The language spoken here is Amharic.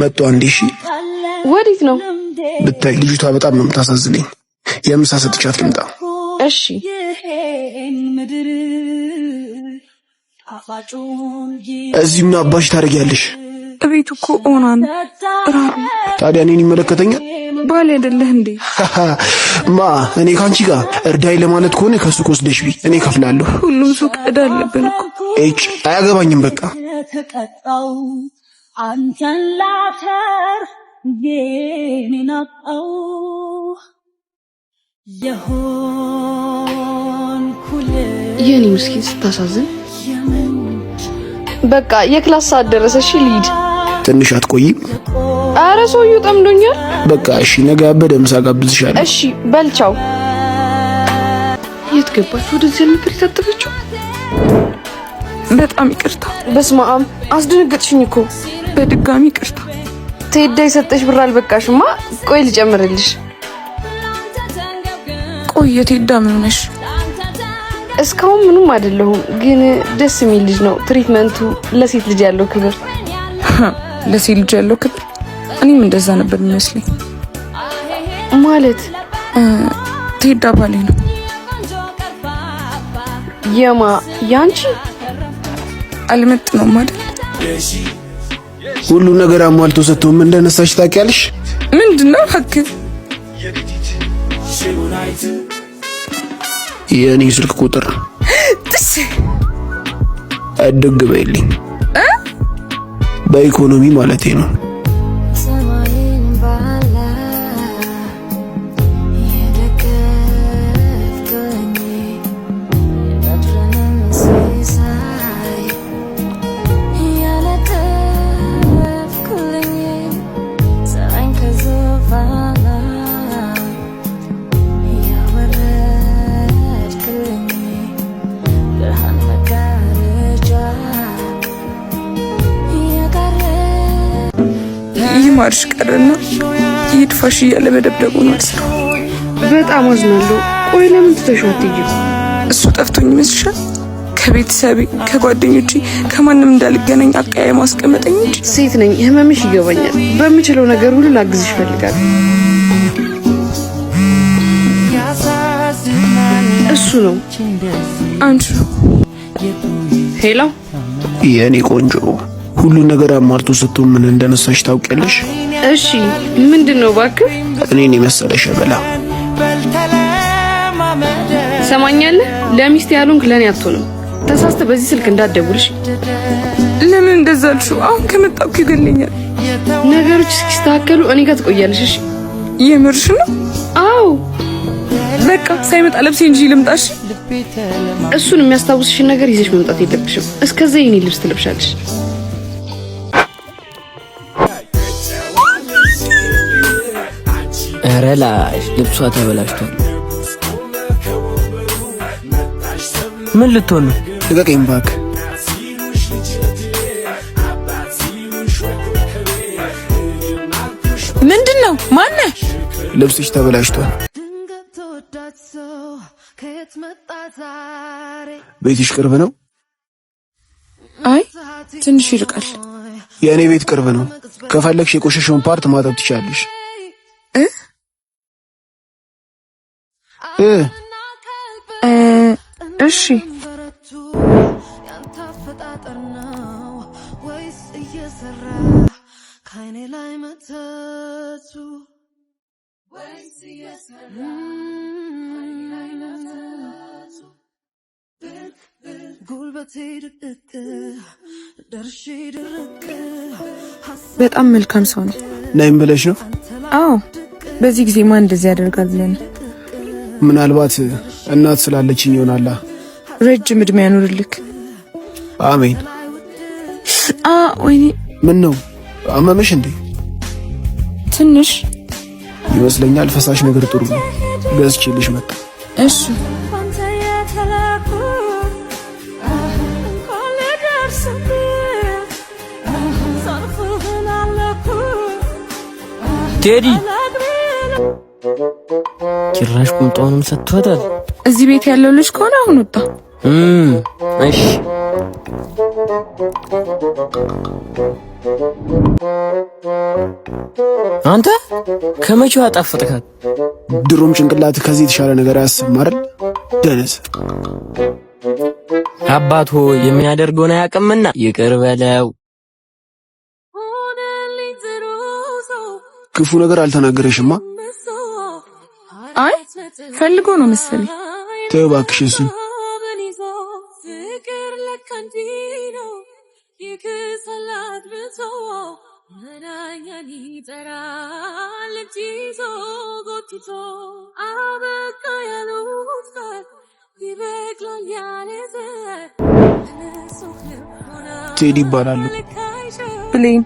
መጥቶ አንዴ እሺ ወዴት ነው ብታይ ልጅቷ በጣም ነው የምታሳዝነኝ የምሳ ሰጥቻት ልምጣ እሺ እዚህ ምን አባሽ ታረጊያለሽ እቤት እኮ ኦናን ራሩ ታዲያ እኔን ይመለከተኛል ባል አይደለህ እንዴ ማ እኔ ካንቺ ጋር እርዳይ ለማለት ከሆነ ከሱቅ ወስደሽ ቢ እኔ ከፍላለሁ ሁሉም ሱቅ እዳ አለብን እኮ እጭ አያገባኝም በቃ አንተን ላተር የኔናው የኔ ምስኪን ስታሳዝን በቃ የክላስ ሰዓት ደረሰ እሺ ልሂድ ትንሽ አትቆይም አረ ሰውዬው ጠምዶኛል በቃ እሺ ነገ አበደ ምሳ ጋብዝሻለሁ እሺ በልቻው የት ገባች ወደዚህ ነበር የታጠበችው በጣም ይቅርታ በስማም አስደነገጥሽኝ እኮ በድጋሚ ይቅርታ ቴዳ የሰጠሽ ብር አልበቃሽማ ቆይ ልጨምርልሽ ቆይ የቴዳ ምን ነሽ እስካሁን ምንም አይደለሁም ግን ደስ የሚል ልጅ ነው ትሪትመንቱ ለሴት ልጅ ያለው ክብር ለሴት ልጅ ያለው ክብር እኔም እንደዛ ነበር የሚመስለኝ ማለት ቴዳ ባሌ ነው የማ ያንቺ አልመጥ ነው ማለት ሁሉ ነገር አሟልቶ ሰጥቶ ምን እንደነሳሽ ታውቂያለሽ ምንድነው ሀክ የኔ ስልክ ቁጥር ጥስ አድግ በይልኝ በኢኮኖሚ ማለቴ ነው ማርሽ ቀረና ይድፋሽ እያለ መደብደቡ ነው በጣም አዝናለሁ ቆይ ለምን ተሸውትኝ እሱ ጠፍቶኝ መስሻል ከቤተሰቤ ከጓደኞቼ ከማንም እንዳልገናኝ አቃያ ማስቀመጠኝ እንጂ ሴት ነኝ ህመምሽ ይገባኛል በሚችለው ነገር ሁሉ ላግዝሽ ፈልጋለሁ እሱ ነው አንቺ ሄሎ የኔ ቆንጆ ሁሉ ነገር አሟልቶ ሰጥቶ ምን እንደነሳሽ ታውቂያለሽ እሺ ምንድነው ባክህ እኔን የመሰለሽ በላ ሰማኛለህ ለሚስት ያሉንክ ለኔ አትሆንም ተሳስተ በዚህ ስልክ እንዳትደውልሽ ለምን እንደዛልሽ አሁን ከመጣው ይገለኛል ነገሮች እስኪስተካከሉ እኔ ጋር ትቆያለሽ እሺ የምርሽ ነው አው በቃ ሳይመጣ ለብሴ እንጂ ልምጣሽ እሱን የሚያስታውስሽን ነገር ይዘሽ መምጣት የለብሽም እስከዛ የኔ ልብስ ትለብሻለሽ ረላሽ ልብሷ ተበላሽቷል ምን ልትሆን ነው ልቀቀኝ እባክህ ምንድነው ማነህ ልብስሽ ተበላሽቷል ቤትሽ ቅርብ ነው አይ ትንሽ ይርቃል የኔ ቤት ቅርብ ነው ከፈለግሽ የቆሸሸውን ፓርት ማጠብ ትችያለሽ እሺ በጣም መልካም ሰው ነው ነይም ብለሽ ነው አዎ በዚህ ጊዜ ማን እንደዚህ ያደርጋል ብለን ምናልባት እናት ስላለችኝ ይሆናል ረጅም እድሜ ያኑርልክ አሜን ወይኔ ምን ነው አመመሽ እንዴ ትንሽ ይመስለኛል ፈሳሽ ነገር ጥሩ ነው ገዝቼልሽ መጣ እሺ ቴዲ ጭራሽ ቁምጣውንም ሰጥቷታል እዚህ ቤት ያለው ልጅ ከሆነ አሁን ወጣ እሺ አንተ ከመቼው አጣፍጥካት? ድሮም ጭንቅላት ከዚህ የተሻለ ነገር አያስብም አይደል? ደነስ አባቶ የሚያደርገውን አያውቅምና ይቅር በለው። ክፉ ነገር አልተናገረሽማ? አይ ፈልጎ ነው መሰለኝ። ተው እባክሽ እሱን። ቴዲ ይባላል። ብሌን